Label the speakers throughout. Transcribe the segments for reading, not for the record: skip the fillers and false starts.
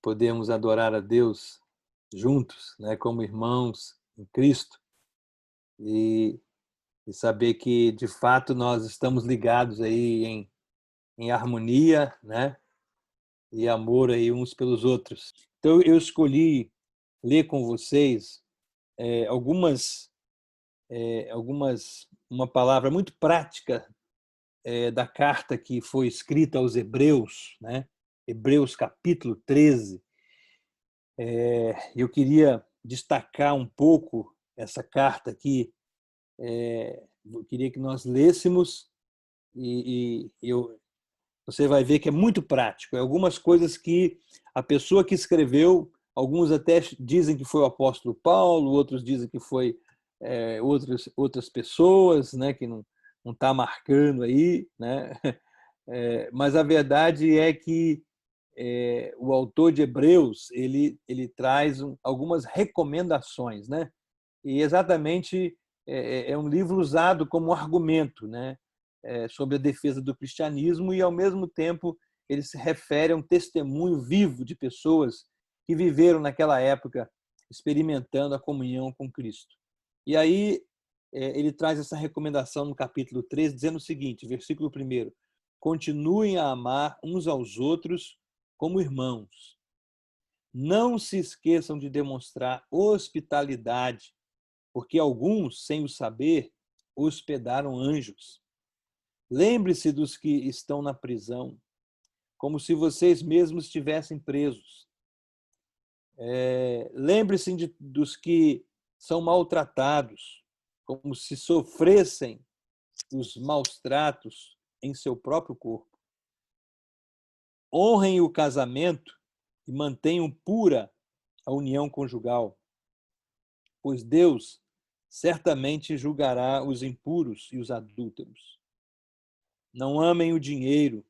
Speaker 1: podermos adorar a Deus juntos, né, como irmãos em Cristo, e, e saber que, de fato, nós estamos ligados aí em harmonia, né, e amor aí uns pelos outros. Então, eu escolhi ler com vocês uma palavra muito prática da carta que foi escrita aos Hebreus, né? Hebreus capítulo 13. Eu queria destacar um pouco essa carta aqui. Eu queria que nós lêssemos você vai ver que é muito prático. Algumas coisas que a pessoa que escreveu, alguns até dizem que foi o apóstolo Paulo, outros dizem que foi outras pessoas, né, que não está marcando aí, né? Mas a verdade é que o autor de Hebreus ele traz algumas recomendações, né? E exatamente é um livro usado como argumento, né? Sobre a defesa do cristianismo, e ao mesmo tempo ele se refere a um testemunho vivo de pessoas que viveram naquela época experimentando a comunhão com Cristo. E aí ele traz essa recomendação no capítulo 3, dizendo o seguinte, versículo 1: continuem a amar uns aos outros como irmãos. Não se esqueçam de demonstrar hospitalidade, porque alguns, sem o saber, hospedaram anjos. Lembre-se dos que estão na prisão, como se vocês mesmos estivessem presos. Lembre-se dos que são maltratados, como se sofressem os maus tratos em seu próprio corpo. Honrem o casamento e mantenham pura a união conjugal, pois Deus certamente julgará os impuros e os adúlteros. Não amem o dinheiro,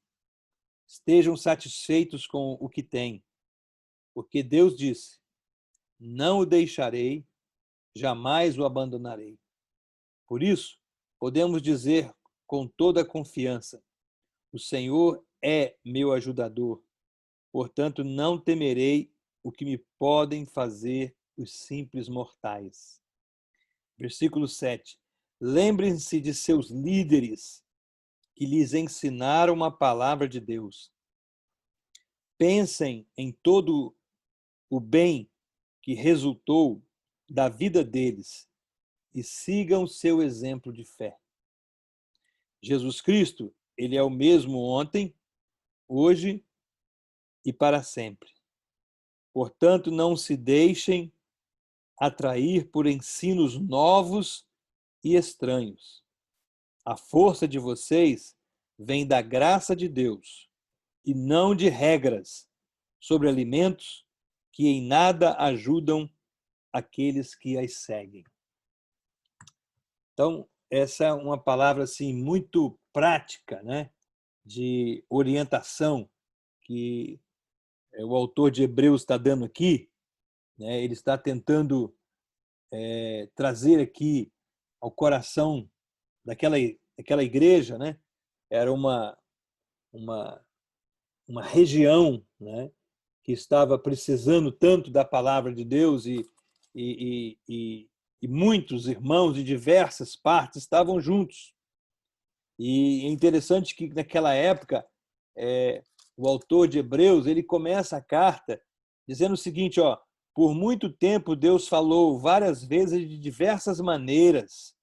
Speaker 1: estejam satisfeitos com o que têm, porque Deus disse: não o deixarei, jamais o abandonarei. Por isso, podemos dizer com toda a confiança: o Senhor é meu ajudador, portanto não temerei o que me podem fazer os simples mortais. Versículo 7. Lembrem-se de seus líderes que lhes ensinaram a palavra de Deus. Pensem em todo o bem que resultou da vida deles e sigam seu exemplo de fé. Jesus Cristo, ele é o mesmo ontem, hoje e para sempre. Portanto, não se deixem atrair por ensinos novos e estranhos. A força de vocês vem da graça de Deus e não de regras sobre alimentos que em nada ajudam aqueles que as seguem. Então, essa é uma palavra assim muito prática, né, de orientação que o autor de Hebreus está dando aqui, né? Ele está tentando trazer aqui ao coração daquela igreja, né? Era uma, uma região, né, que estava precisando tanto da palavra de Deus e muitos irmãos de diversas partes estavam juntos. E é interessante que naquela época o autor de Hebreus ele começa a carta dizendo o seguinte, ó: por muito tempo Deus falou várias vezes de diversas maneiras,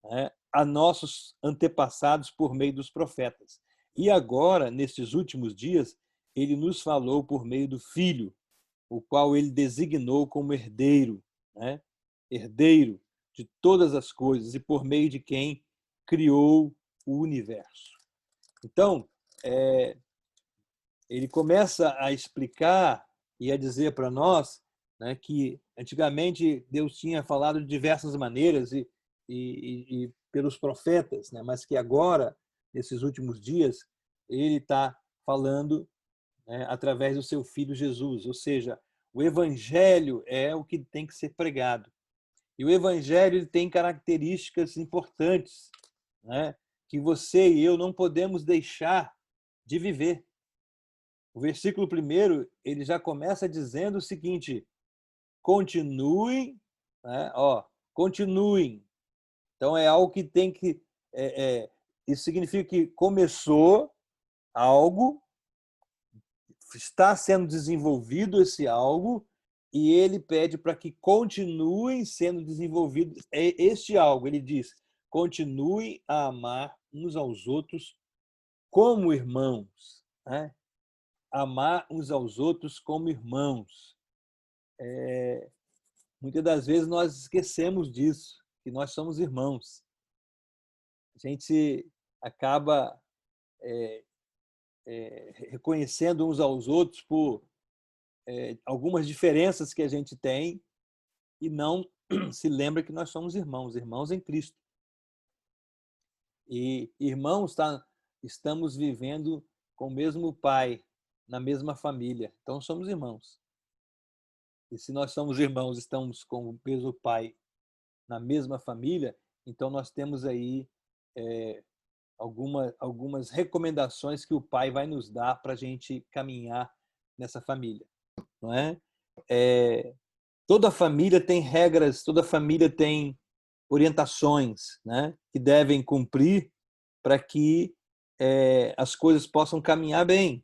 Speaker 1: né, a nossos antepassados por meio dos profetas. E agora, nesses últimos dias, ele nos falou por meio do Filho, o qual ele designou como herdeiro, né? Herdeiro de todas as coisas e por meio de quem criou o universo. Então, ele começa a explicar e a dizer para nós, né, que antigamente Deus tinha falado de diversas maneiras e pelos profetas, né, mas que agora, nesses últimos dias, ele está falando, né, através do seu Filho Jesus. Ou seja, o Evangelho é o que tem que ser pregado. E o Evangelho ele tem características importantes, né, que você e eu não podemos deixar de viver. O versículo 1, ele já começa dizendo o seguinte: continuem, né? Continuem. Então, é algo que tem que... isso significa que começou algo, está sendo desenvolvido esse algo, e ele pede para que continuem sendo desenvolvidos este algo. Ele diz: continuem a amar uns aos outros como irmãos, né? Amar uns aos outros como irmãos. Muitas das vezes nós esquecemos disso, que nós somos irmãos. A gente acaba reconhecendo uns aos outros por algumas diferenças que a gente tem e não se lembra que nós somos irmãos, irmãos em Cristo. E irmãos, estamos vivendo com o mesmo Pai, na mesma família. Então, somos irmãos. E se nós somos irmãos, estamos com o mesmo Pai, na mesma família, então nós temos aí algumas recomendações que o Pai vai nos dar para a gente caminhar nessa família, não é? Toda família tem regras, toda família tem orientações, né, que devem cumprir para que as coisas possam caminhar bem.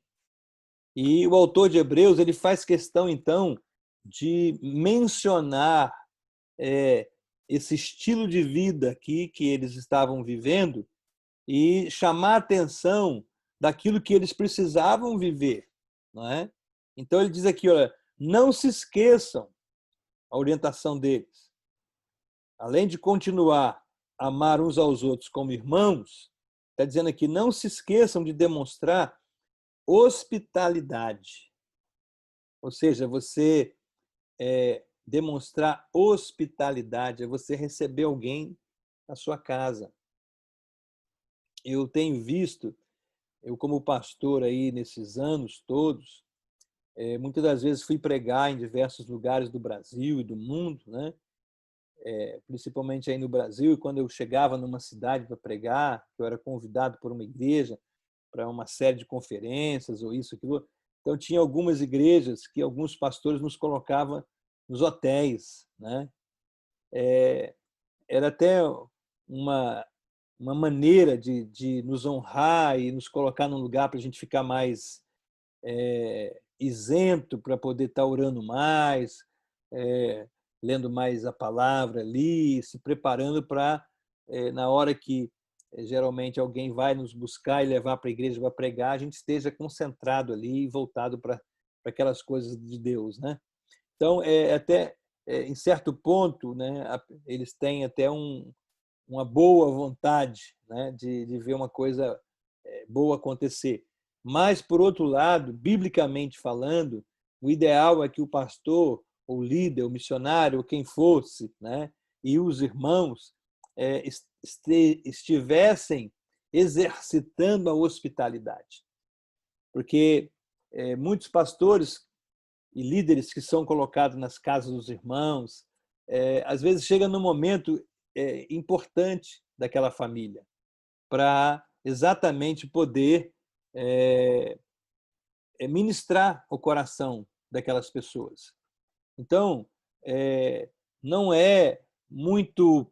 Speaker 1: E o autor de Hebreus, ele faz questão, então, de mencionar esse estilo de vida aqui que eles estavam vivendo e chamar a atenção daquilo que eles precisavam viver, não é? Então ele diz aqui, olha, não se esqueçam a orientação deles. Além de continuar a amar uns aos outros como irmãos, está dizendo aqui, não se esqueçam de demonstrar hospitalidade. Ou seja, você demonstrar hospitalidade é você receber alguém na sua casa. Eu tenho visto, eu como pastor aí nesses anos todos, muitas das vezes fui pregar em diversos lugares do Brasil e do mundo, né? Principalmente aí no Brasil, e quando eu chegava numa cidade para pregar, eu era convidado por uma igreja para uma série de conferências ou isso, aquilo. Então, tinha algumas igrejas que alguns pastores nos colocavam nos hotéis, né? Era até uma maneira de nos honrar e nos colocar num lugar para a gente ficar mais isento, para poder estar orando mais, lendo mais a palavra ali, se preparando para, na hora que geralmente alguém vai nos buscar e levar para a igreja para pregar, a gente esteja concentrado ali e voltado para aquelas coisas de Deus, né? Então, até em certo ponto, né, eles têm até uma boa vontade, né, de ver uma coisa boa acontecer. Mas, por outro lado, biblicamente falando, o ideal é que o pastor, o líder, o missionário, ou quem fosse, né, e os irmãos estivessem exercitando a hospitalidade. Porque muitos pastores e líderes que são colocados nas casas dos irmãos, às vezes chega num momento importante daquela família, para exatamente poder ministrar o coração daquelas pessoas. Então, não é muito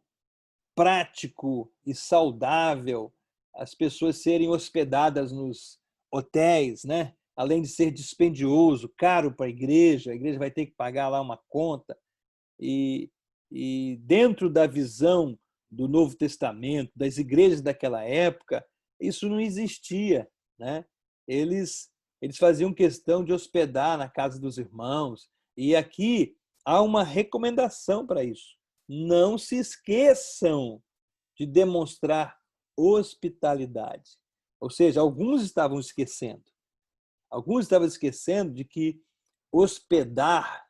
Speaker 1: prático e saudável as pessoas serem hospedadas nos hotéis, né? Além de ser dispendioso, caro para a igreja vai ter que pagar lá uma conta. E dentro da visão do Novo Testamento, das igrejas daquela época, isso não existia, né? Eles faziam questão de hospedar na casa dos irmãos. E aqui há uma recomendação para isso. Não se esqueçam de demonstrar hospitalidade. Ou seja, alguns estavam esquecendo. Alguns estavam esquecendo de que hospedar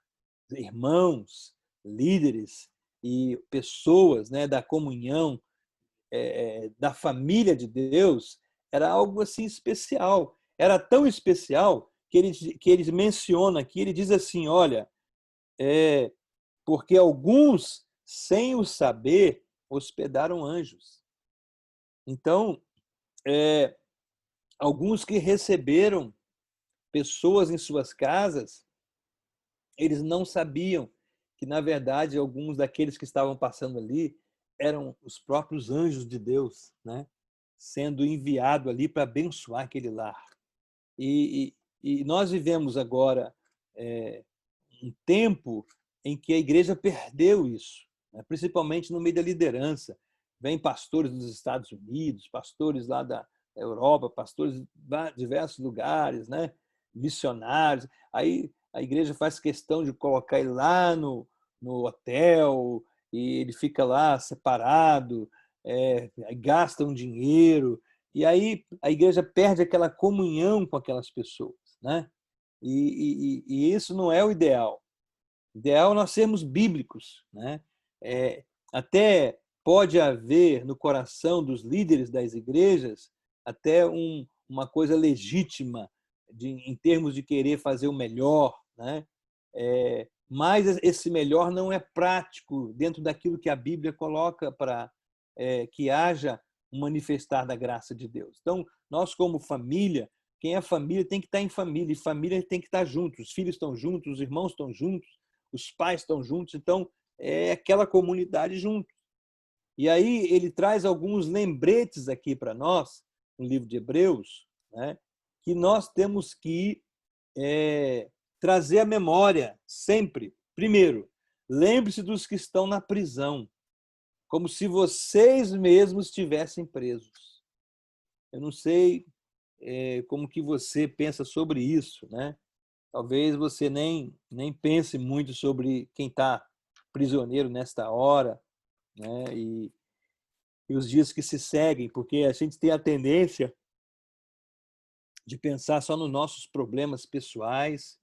Speaker 1: irmãos, líderes e pessoas, né, da comunhão, da família de Deus, era algo assim especial. Era tão especial que ele menciona aqui, ele diz assim, olha, porque alguns, sem o saber, hospedaram anjos. Então, alguns que receberam pessoas em suas casas, eles não sabiam que, na verdade, alguns daqueles que estavam passando ali eram os próprios anjos de Deus, né? Sendo enviado ali para abençoar aquele lar. E nós vivemos agora um tempo em que a igreja perdeu isso, né? Principalmente no meio da liderança. Vem pastores dos Estados Unidos, pastores lá da Europa, pastores de diversos lugares, né? Missionários. Aí a igreja faz questão de colocar ele lá no hotel, e ele fica lá separado, gasta um dinheiro, e aí a igreja perde aquela comunhão com aquelas pessoas, né? E isso não é o ideal. O ideal é nós sermos bíblicos, né? Até pode haver no coração dos líderes das igrejas até uma coisa legítima em termos de querer fazer o melhor, né? Mas esse melhor não é prático dentro daquilo que a Bíblia coloca para que haja um manifestar da graça de Deus. Então, nós como família, quem é família tem que estar em família, e família tem que estar juntos, os filhos estão juntos, os irmãos estão juntos, os pais estão juntos, então é aquela comunidade junto. E aí ele traz alguns lembretes aqui para nós, no livro de Hebreus, né, que nós temos que trazer à memória sempre. Primeiro, lembre-se dos que estão na prisão, como se vocês mesmos estivessem presos. Eu não sei como que você pensa sobre isso, né? Talvez você nem pense muito sobre quem está prisioneiro nesta hora, né? E os dias que se seguem, porque a gente tem a tendência de pensar só nos nossos problemas pessoais,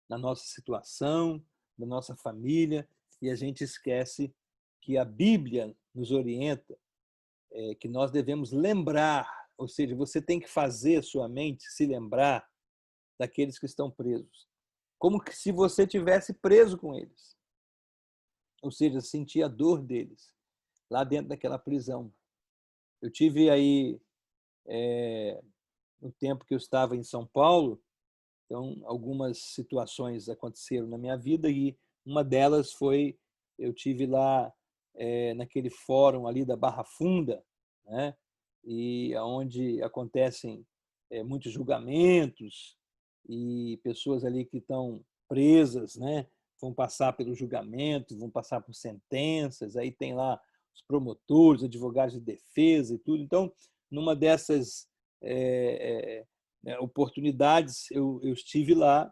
Speaker 1: na nossa situação, na nossa família, e a gente esquece que a Bíblia nos orienta, que nós devemos lembrar, ou seja, você tem que fazer a sua mente se lembrar daqueles que estão presos, como que se você tivesse preso com eles, ou seja, sentir a dor deles lá dentro daquela prisão. Eu tive aí, no tempo que eu estava em São Paulo, então algumas situações aconteceram na minha vida e uma delas foi, eu tive lá naquele fórum ali da Barra Funda, né? E onde acontecem muitos julgamentos e pessoas ali que estão presas, né? Vão passar pelo julgamento, vão passar por sentenças, aí tem lá os promotores, advogados de defesa e tudo. Então, numa dessas oportunidades, eu estive lá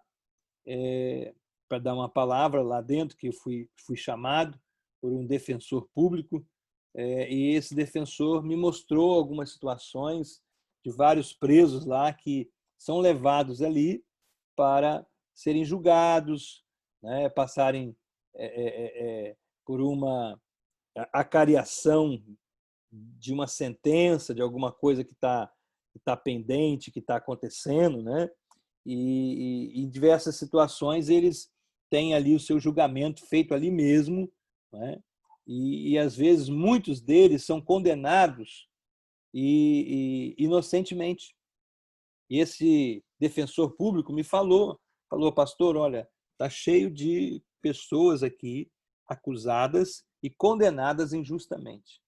Speaker 1: para dar uma palavra lá dentro, que eu fui chamado por um defensor público, e esse defensor me mostrou algumas situações de vários presos lá que são levados ali para serem julgados, né, passarem por uma acariação de uma sentença, de alguma coisa que tá pendente, que está acontecendo, né? E em diversas situações eles têm ali o seu julgamento feito ali mesmo, né? E às vezes muitos deles são condenados inocentemente. E esse defensor público me falou, pastor, olha, está cheio de pessoas aqui acusadas e condenadas injustamente.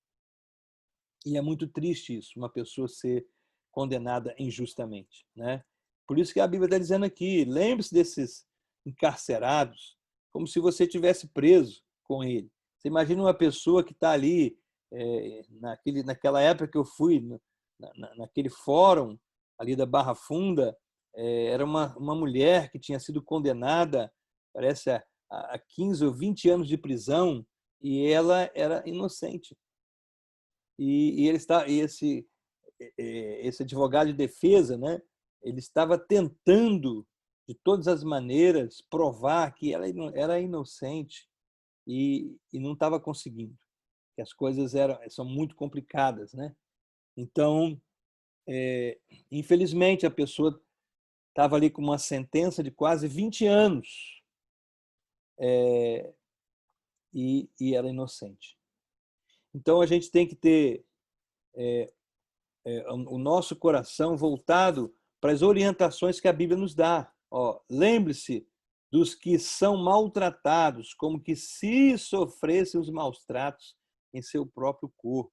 Speaker 1: E é muito triste isso, uma pessoa ser condenada injustamente, né? Por isso que a Bíblia está dizendo aqui, lembre-se desses encarcerados, como se você tivesse preso com ele. Você imagina uma pessoa que está ali, naquela época que eu fui, naquele fórum ali da Barra Funda, era uma mulher que tinha sido condenada, parece, a 15 ou 20 anos de prisão, e ela era inocente. E ele está, esse advogado de defesa, né? Ele estava tentando de todas as maneiras provar que ela era inocente e não estava conseguindo, que as coisas são muito complicadas, né? Então, infelizmente, a pessoa estava ali com uma sentença de quase 20 anos e era inocente. Então, a gente tem que ter o nosso coração voltado para as orientações que a Bíblia nos dá. Lembre-se dos que são maltratados, como que se sofressem os maus tratos em seu próprio corpo.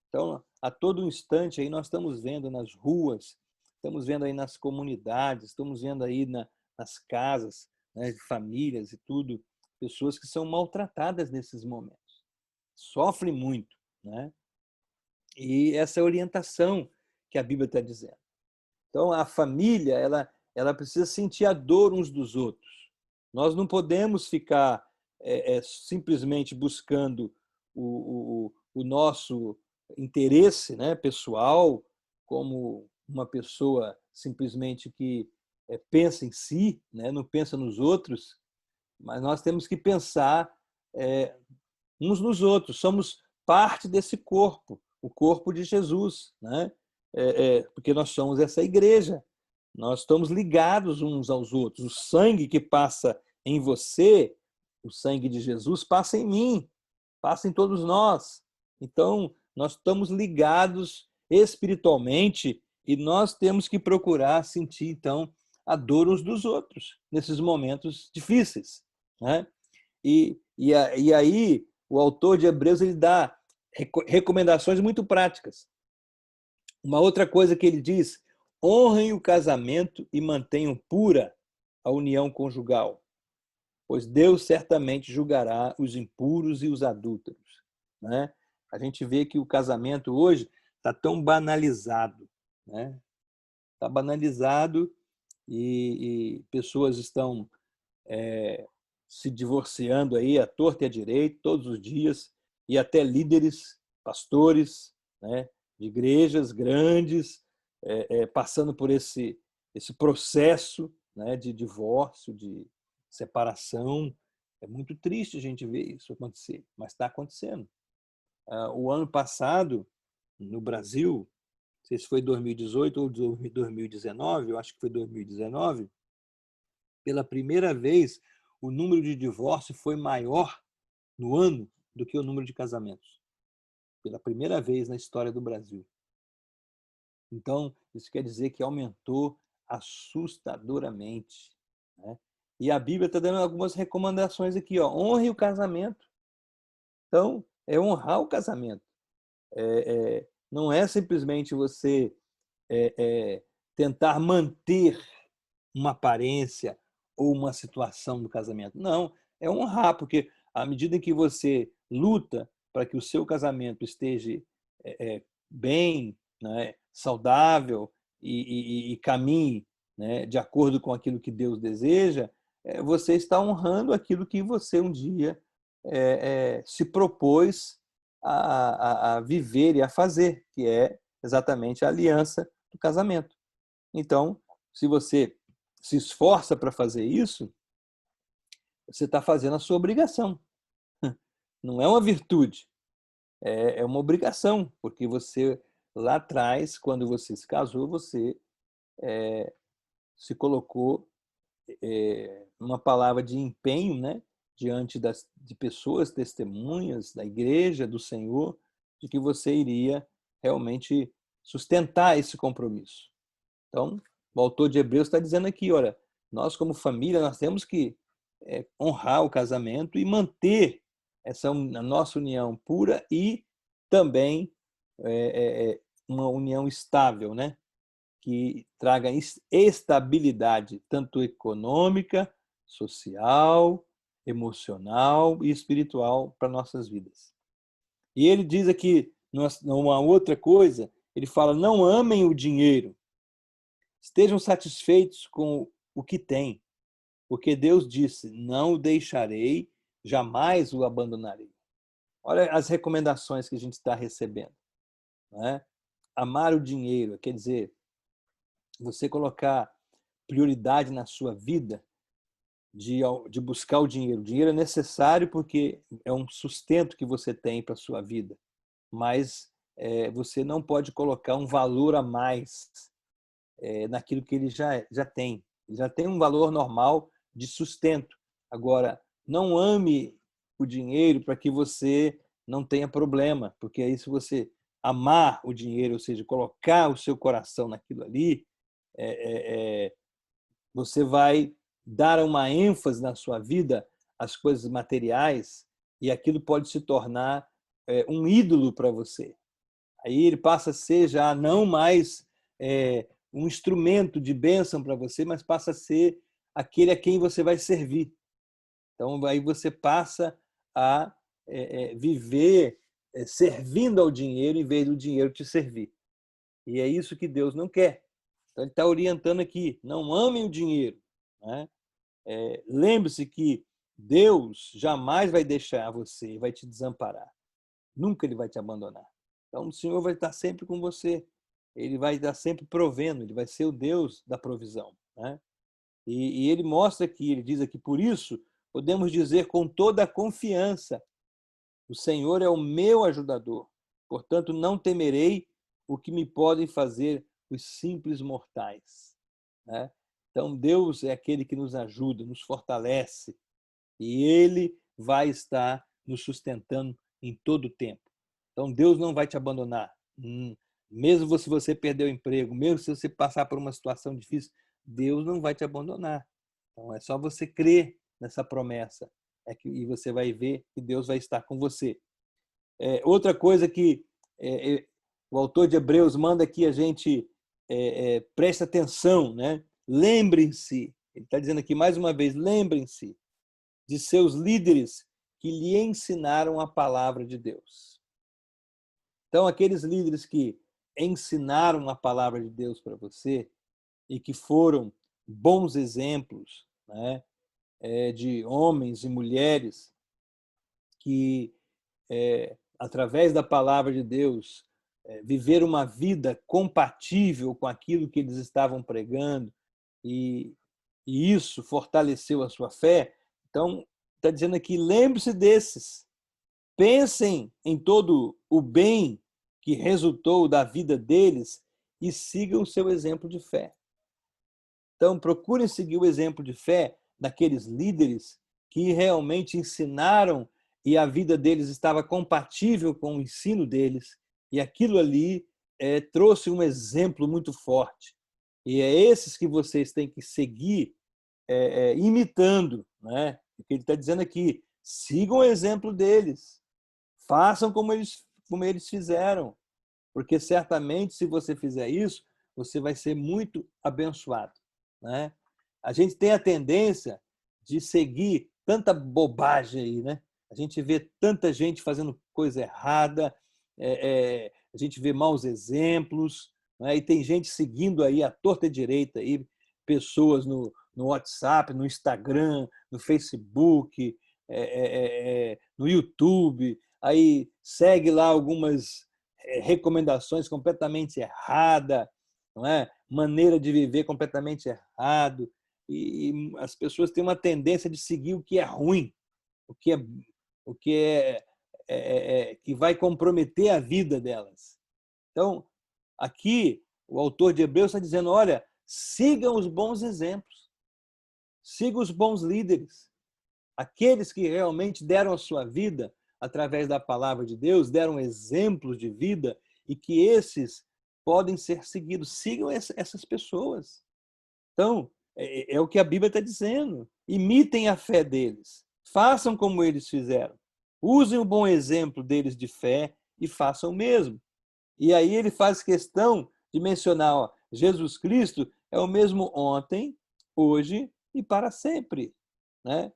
Speaker 1: Então, a todo instante aí nós estamos vendo nas ruas, estamos vendo aí nas comunidades, estamos vendo aí nas casas, né, de famílias e tudo, pessoas que são maltratadas nesses momentos. Sofrem muito, né? E essa é a orientação que a Bíblia está dizendo. Então, a família, ela precisa sentir a dor uns dos outros. Nós não podemos ficar simplesmente buscando o nosso interesse, né, pessoal, como uma pessoa simplesmente que pensa em si, né, não pensa nos outros, mas nós temos que pensar uns nos outros. Somos parte desse corpo, o corpo de Jesus, né? Porque nós somos essa igreja. Nós estamos ligados uns aos outros. O sangue que passa em você, o sangue de Jesus, passa em mim, passa em todos nós. Então, nós estamos ligados espiritualmente e nós temos que procurar sentir, então, a dor uns dos outros nesses momentos difíceis, né? E aí, o autor de Hebreus ele dá recomendações muito práticas. Uma outra coisa que ele diz: honrem o casamento e mantenham pura a união conjugal, pois Deus certamente julgará os impuros e os adúlteros. Né? A gente vê que o casamento hoje está tão banalizado. Né? Está banalizado e pessoas estão se divorciando aí à torta e à direita, todos os dias, e até líderes, pastores, né, de igrejas grandes, passando por esse processo, né, de divórcio, de separação. É muito triste a gente ver isso acontecer, mas está acontecendo. O ano passado, no Brasil, não sei se foi 2018 ou 2019, eu acho que foi 2019, pela primeira vez, o número de divórcios foi maior no ano do que o número de casamentos. Pela primeira vez na história do Brasil. Então, isso quer dizer que aumentou assustadoramente. Né? E a Bíblia está dando algumas recomendações aqui. Honre o casamento. Então, é honrar o casamento. Não é simplesmente você tentar manter uma aparência ou uma situação do casamento. Não, é honrar, porque à medida que você luta para que o seu casamento esteja bem, né, saudável e caminhe, né, de acordo com aquilo que Deus deseja, você está honrando aquilo que você um dia se propôs a viver e a fazer, que é exatamente a aliança do casamento. Então, se você se esforça para fazer isso, você está fazendo a sua obrigação. Não é uma virtude, é uma obrigação, porque você, lá atrás, quando você se casou, você se colocou uma palavra de empenho, né, diante de pessoas testemunhas da igreja, do Senhor, de que você iria realmente sustentar esse compromisso. Então, o autor de Hebreus está dizendo aqui, olha, nós como família, nós temos que honrar o casamento e manter a nossa união pura e também uma união estável, né? Que traga estabilidade, tanto econômica, social, emocional e espiritual para nossas vidas. E ele diz aqui, numa outra coisa, ele fala, não amem o dinheiro, estejam satisfeitos com o que têm, porque Deus disse, não o deixarei, jamais o abandonarei. Olha as recomendações que a gente está recebendo. Né? Amar o dinheiro, quer dizer, você colocar prioridade na sua vida de buscar o dinheiro. O dinheiro é necessário porque é um sustento que você tem para a sua vida, mas você não pode colocar um valor a mais naquilo que ele já tem. Ele já tem um valor normal de sustento. Agora, não ame o dinheiro para que você não tenha problema, porque aí se você amar o dinheiro, ou seja, colocar o seu coração naquilo ali, você vai dar uma ênfase na sua vida às coisas materiais e aquilo pode se tornar um ídolo para você. Aí ele passa a ser já não mais um instrumento de bênção para você, mas passa a ser aquele a quem você vai servir. Então, aí você passa a viver servindo ao dinheiro em vez do dinheiro te servir. E é isso que Deus não quer. Então, ele está orientando aqui, não amem o dinheiro. Né? Lembre-se que Deus jamais vai deixar você, vai te desamparar. Nunca ele vai te abandonar. Então, o Senhor vai estar sempre com você. Ele vai estar sempre provendo, ele vai ser o Deus da provisão. Né? E ele mostra aqui, ele diz aqui, por isso, podemos dizer com toda a confiança, o Senhor é o meu ajudador, portanto, não temerei o que me podem fazer os simples mortais. Né? Então, Deus é aquele que nos ajuda, nos fortalece, e ele vai estar nos sustentando em todo o tempo. Então, Deus não vai te abandonar. Mesmo se você perder o emprego, mesmo se você passar por uma situação difícil, Deus não vai te abandonar. Então, é só você crer nessa promessa e você vai ver que Deus vai estar com você. Outra coisa que o autor de Hebreus manda que a gente preste atenção, né? Lembrem-se, ele está dizendo aqui mais uma vez, lembrem-se de seus líderes que lhe ensinaram a palavra de Deus. Então, aqueles líderes que ensinaram a palavra de Deus para você e que foram bons exemplos, né, de homens e mulheres que, através da palavra de Deus, viveram uma vida compatível com aquilo que eles estavam pregando e isso fortaleceu a sua fé. Então, está dizendo aqui, lembre-se desses. Pensem em todo o bem que resultou da vida deles e sigam o seu exemplo de fé. Então, procurem seguir o exemplo de fé daqueles líderes que realmente ensinaram e a vida deles estava compatível com o ensino deles e aquilo ali trouxe um exemplo muito forte. E é esses que vocês têm que seguir imitando, né? O que ele está dizendo aqui, sigam o exemplo deles, façam como eles fizeram, porque certamente se você fizer isso, você vai ser muito abençoado. Né? A gente tem a tendência de seguir tanta bobagem aí, né? A gente vê tanta gente fazendo coisa errada, a gente vê maus exemplos, né? E tem gente seguindo aí à torta e direita aí, pessoas no WhatsApp, no Instagram, no Facebook, no YouTube, aí segue lá algumas recomendações completamente erradas, não é? Maneira de viver completamente errado, e as pessoas têm uma tendência de seguir o que é ruim, o que que vai comprometer a vida delas. Então, aqui o autor de Hebreus está dizendo, olha, sigam os bons exemplos, sigam os bons líderes, aqueles que realmente deram a sua vida através da palavra de Deus, deram exemplos de vida e que esses podem ser seguidos. Sigam essas pessoas. Então, é o que a Bíblia está dizendo. Imitem a fé deles. Façam como eles fizeram. Usem o bom exemplo deles de fé e façam o mesmo. E aí ele faz questão de mencionar, ó, Jesus Cristo é o mesmo ontem, hoje e para sempre. Né?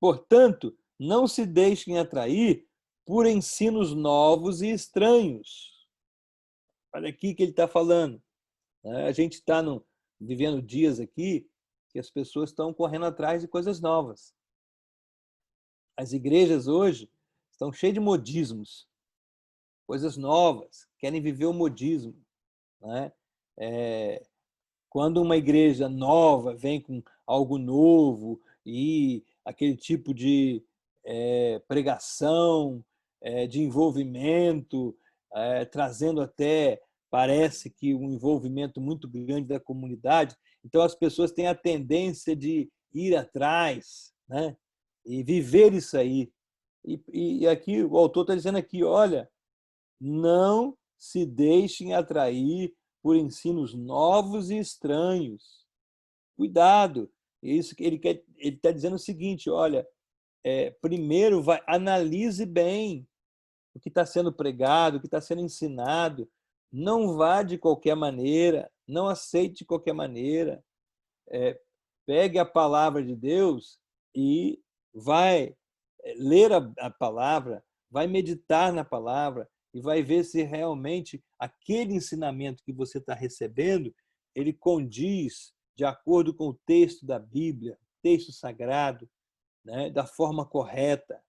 Speaker 1: Portanto, não se deixem atrair por ensinos novos e estranhos. Olha aqui que ele está falando. A gente está vivendo dias aqui que as pessoas estão correndo atrás de coisas novas. As igrejas hoje estão cheias de modismos, coisas novas, querem viver o modismo. Né? Quando uma igreja nova vem com algo novo e aquele tipo de pregação, de envolvimento, trazendo até, parece que um envolvimento muito grande da comunidade, então as pessoas têm a tendência de ir atrás, né? E viver isso aí. E aqui o autor está dizendo aqui, olha, não se deixem atrair por ensinos novos e estranhos. Cuidado! Isso que ele está dizendo o seguinte, olha, primeiro analise bem o que está sendo pregado, o que está sendo ensinado. Não vá de qualquer maneira, não aceite de qualquer maneira. Pegue a palavra de Deus e vai ler a palavra, vai meditar na palavra e vai ver se realmente aquele ensinamento que você está recebendo, ele condiz de acordo com o texto da Bíblia, texto sagrado, né, da forma correta.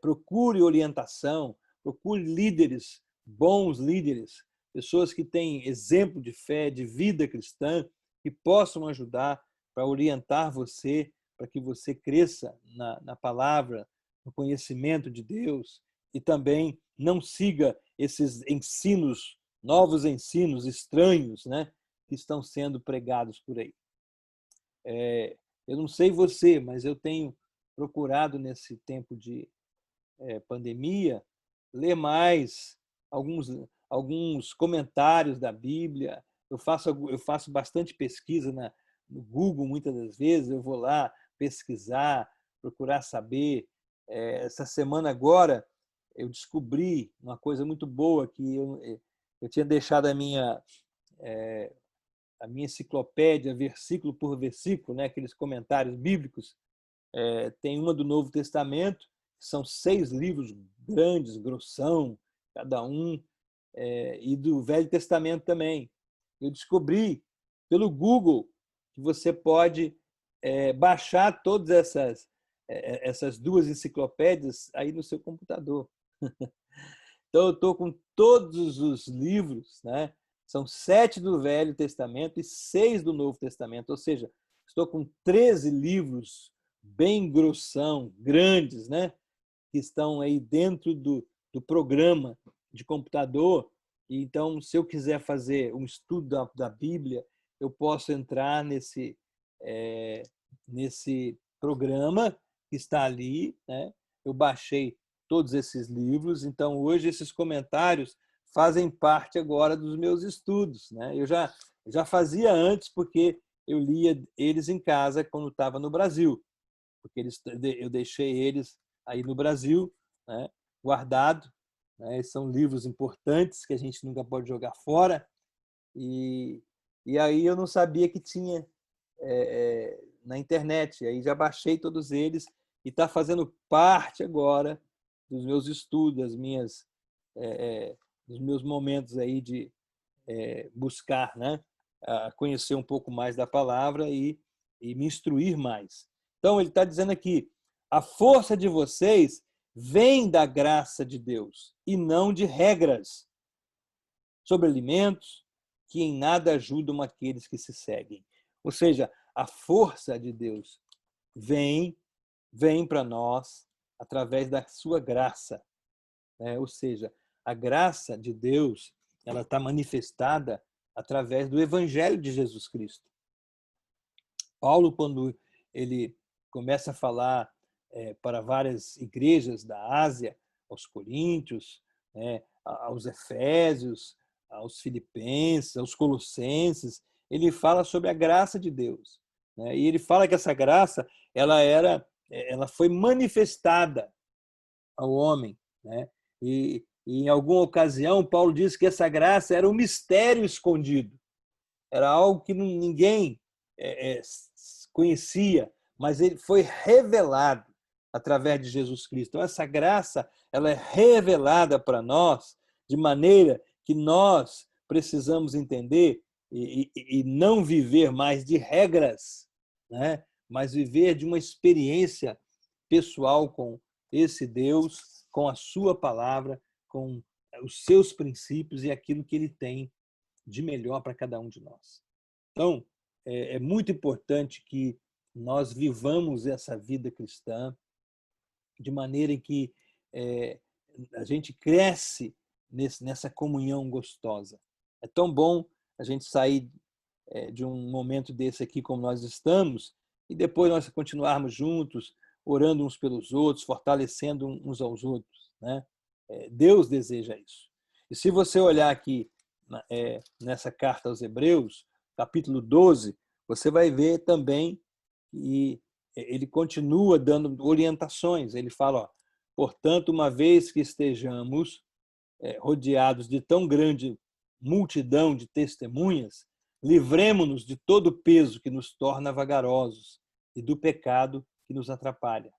Speaker 1: Procure orientação, procure líderes, bons líderes, pessoas que têm exemplo de fé, de vida cristã, que possam ajudar para orientar você, para que você cresça na palavra, no conhecimento de Deus, e também não siga esses ensinos, novos ensinos estranhos, né, que estão sendo pregados por aí. Eu não sei você, mas eu tenho procurado nesse tempo de pandemia ler mais alguns comentários da Bíblia. Eu faço bastante pesquisa no Google, muitas das vezes. Eu vou lá pesquisar, procurar saber. Essa semana agora, eu descobri uma coisa muito boa, que eu tinha deixado a minha enciclopédia, versículo por versículo, né, aqueles comentários bíblicos. Tem uma do Novo Testamento, que são 6 livros grandes, grossão, cada um, e do Velho Testamento também. Eu descobri pelo Google que você pode baixar todas essas 2 enciclopédias aí no seu computador. Então, eu estou com todos os livros, né? São 7 do Velho Testamento e 6 do Novo Testamento, ou seja, estou com 13 livros bem grossão, grandes, né? Que estão aí dentro do programa de computador. Então, se eu quiser fazer um estudo da Bíblia, eu posso entrar nesse programa que está ali, né? Eu baixei todos esses livros, então hoje esses comentários fazem parte agora dos meus estudos, né? Eu já fazia antes, porque eu lia eles em casa quando estava no Brasil, porque eu deixei eles aí no Brasil, né, guardado, né? São livros importantes que a gente nunca pode jogar fora, e aí eu não sabia que tinha na internet. Aí já baixei todos eles e está fazendo parte agora dos meus estudos, dos meus momentos aí de buscar, né, conhecer um pouco mais da palavra e me instruir mais. Então, ele está dizendo aqui, a força de vocês vem da graça de Deus e não de regras sobre alimentos que em nada ajudam aqueles que se seguem. Ou seja, a força de Deus vem para nós através da sua graça, né? Ou seja, a graça de Deus, ela está manifestada através do Evangelho de Jesus Cristo. Paulo, quando ele começa a falar para várias igrejas da Ásia, aos Coríntios, né, aos Efésios, aos Filipenses, aos Colossenses, ele fala sobre a graça de Deus, né? E ele fala que essa graça ela foi manifestada ao homem, né? E em alguma ocasião Paulo diz que essa graça era um mistério escondido, era algo que ninguém conhecia, mas ele foi revelado através de Jesus Cristo. Então, essa graça ela é revelada para nós de maneira que nós precisamos entender e não viver mais de regras, né? Mas viver de uma experiência pessoal com esse Deus, com a sua palavra, com os seus princípios e aquilo que ele tem de melhor para cada um de nós. Então, é muito importante que nós vivamos essa vida cristã de maneira em que a gente cresce nessa comunhão gostosa. É tão bom a gente sair de um momento desse aqui como nós estamos e depois nós continuarmos juntos, orando uns pelos outros, fortalecendo uns aos outros, né? Deus deseja isso. E se você olhar aqui nessa carta aos Hebreus, capítulo 12, você vai ver também que ele continua dando orientações. Ele fala, ó, portanto, uma vez que estejamos rodeados de tão grande multidão de testemunhas, livremo-nos de todo o peso que nos torna vagarosos e do pecado que nos atrapalha.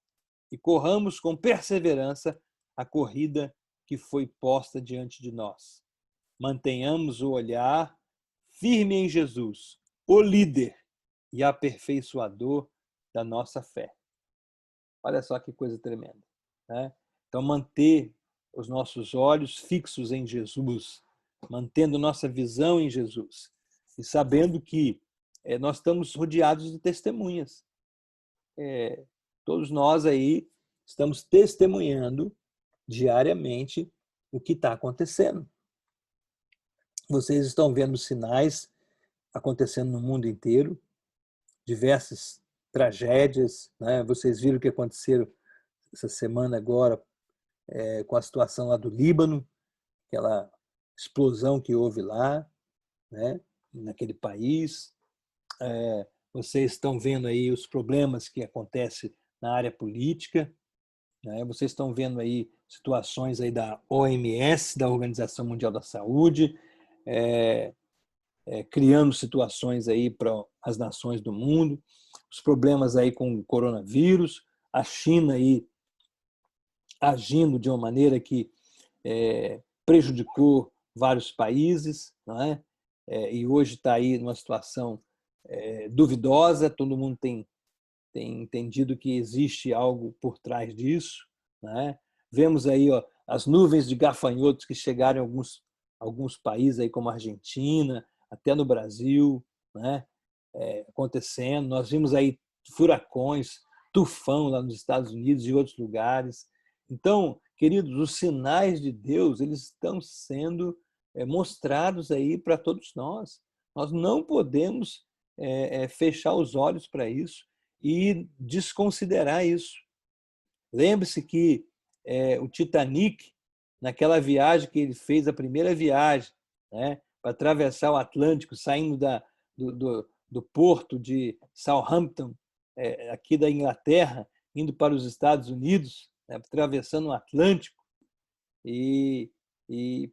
Speaker 1: E corramos com perseverança a corrida que foi posta diante de nós. Mantenhamos o olhar firme em Jesus, o líder e aperfeiçoador da nossa fé. Olha só que coisa tremenda, né? Então, manter os nossos olhos fixos em Jesus, mantendo nossa visão em Jesus e sabendo que nós estamos rodeados de testemunhas. Todos nós aí estamos testemunhando diariamente o que está acontecendo. Vocês estão vendo sinais acontecendo no mundo inteiro, diversas tragédias, né? Vocês viram o que aconteceu essa semana agora com a situação lá do Líbano, aquela explosão que houve lá, né? Naquele país. Vocês estão vendo aí os problemas que acontecem na área política, né? Vocês estão vendo aí situações aí da OMS, da Organização Mundial da Saúde, criando situações aí para as nações do mundo, os problemas aí com o coronavírus, a China aí agindo de uma maneira que prejudicou vários países, não é? E hoje está aí numa situação duvidosa, todo mundo tem entendido que existe algo por trás disso, né? Vemos aí, ó, as nuvens de gafanhotos que chegaram em alguns países aí como a Argentina, até no Brasil, né? Acontecendo. Nós vimos aí furacões, tufão lá nos Estados Unidos e outros lugares. Então, queridos, os sinais de Deus, eles estão sendo mostrados aí para todos nós. Nós não podemos fechar os olhos para isso e desconsiderar isso. Lembre-se que o Titanic, naquela viagem que ele fez, a primeira viagem, né, para atravessar o Atlântico, saindo do porto de Southampton, aqui da Inglaterra, indo para os Estados Unidos, né, atravessando o Atlântico, e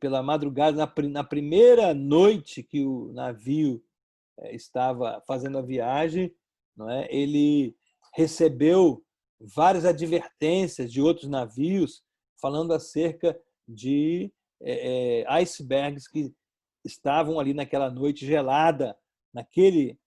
Speaker 1: pela madrugada, na primeira noite que o navio estava fazendo a viagem, não é? Ele recebeu várias advertências de outros navios falando acerca de icebergs que estavam ali naquela noite gelada, naquele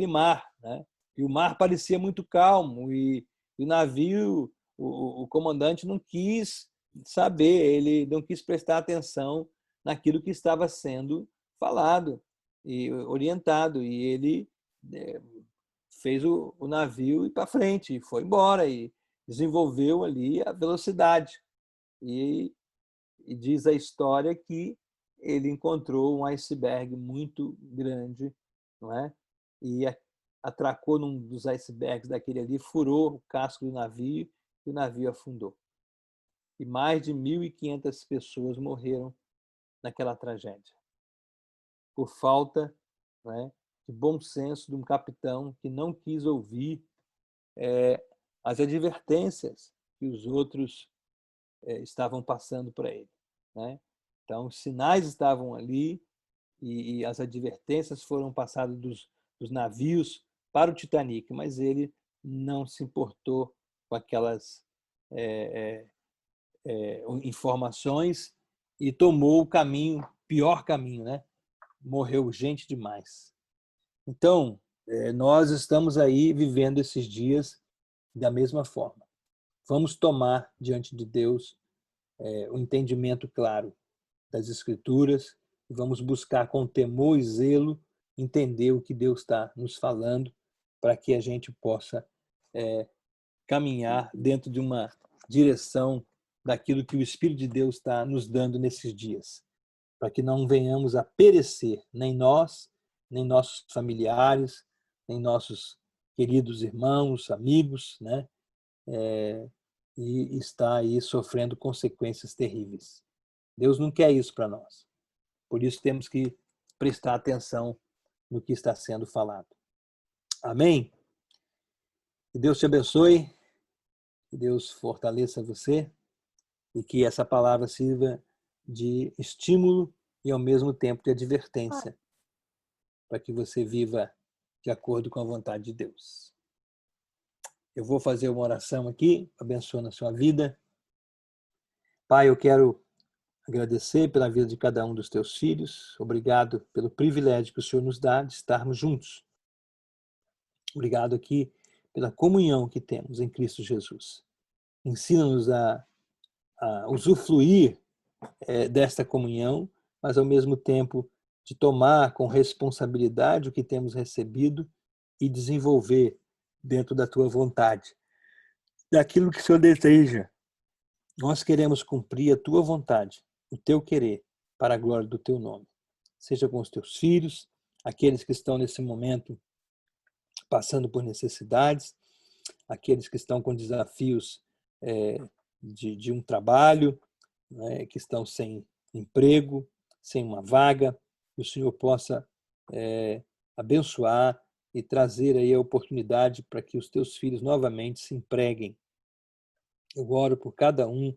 Speaker 1: mar, né? E o mar parecia muito calmo e o navio, o comandante não quis saber, ele não quis prestar atenção naquilo que estava sendo falado e orientado, e ele fez o navio ir para frente, foi embora e desenvolveu ali a velocidade. E diz a história que ele encontrou um iceberg muito grande, não é? E atracou num dos icebergs daquele ali, furou o casco do navio e o navio afundou. E mais de 1.500 pessoas morreram naquela tragédia, por falta, né, de bom senso de um capitão que não quis ouvir as advertências que os outros estavam passando para ele, né? Então, os sinais estavam ali e as advertências foram passadas dos navios para o Titanic, mas ele não se importou com aquelas informações e tomou o pior caminho, né? Morreu gente demais. Então, nós estamos aí vivendo esses dias da mesma forma. Vamos tomar diante de Deus o entendimento claro das Escrituras e vamos buscar com temor e zelo entender o que Deus está nos falando para que a gente possa caminhar dentro de uma direção daquilo que o Espírito de Deus está nos dando nesses dias, para que não venhamos a perecer, nem nós, nem nossos familiares, nem nossos queridos irmãos, amigos, né? E está aí sofrendo consequências terríveis. Deus não quer isso para nós. Por isso temos que prestar atenção no que está sendo falado. Amém? Que Deus te abençoe, que Deus fortaleça você e que essa palavra sirva de estímulo e ao mesmo tempo de advertência para que você viva de acordo com a vontade de Deus. Eu vou fazer uma oração aqui, abençoando a sua vida. Pai, eu quero agradecer pela vida de cada um dos teus filhos. Obrigado pelo privilégio que o Senhor nos dá de estarmos juntos. Obrigado aqui pela comunhão que temos em Cristo Jesus. Ensina-nos a usufruir desta comunhão, mas ao mesmo tempo de tomar com responsabilidade o que temos recebido e desenvolver dentro da tua vontade, daquilo que o Senhor deseja. Nós queremos cumprir a tua vontade, o teu querer, para a glória do teu nome. Seja com os teus filhos, aqueles que estão nesse momento passando por necessidades, aqueles que estão com desafios de um trabalho, né, que estão sem emprego, sem uma vaga, que o Senhor possa abençoar e trazer aí a oportunidade para que os teus filhos novamente se empreguem. Eu oro por cada um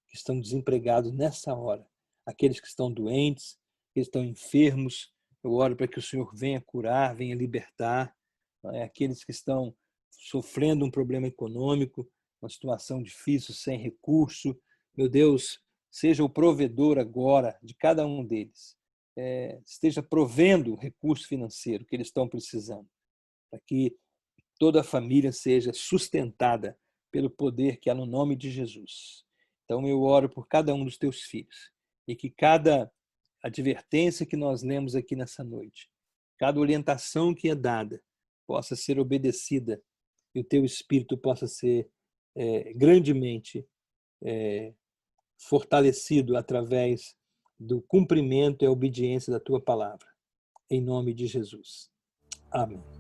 Speaker 1: que estão desempregados nessa hora, aqueles que estão doentes, que estão enfermos, eu oro para que o Senhor venha curar, venha libertar, né? Aqueles que estão sofrendo um problema econômico, uma situação difícil, sem recurso, meu Deus, seja o provedor agora de cada um deles, esteja provendo o recurso financeiro que eles estão precisando, para que toda a família seja sustentada pelo poder que há no nome de Jesus. Então eu oro por cada um dos teus filhos e que cada advertência que nós lemos aqui nessa noite, cada orientação que é dada, possa ser obedecida e o teu espírito possa ser grandemente fortalecido através do cumprimento e a obediência da tua palavra. Em nome de Jesus. Amém.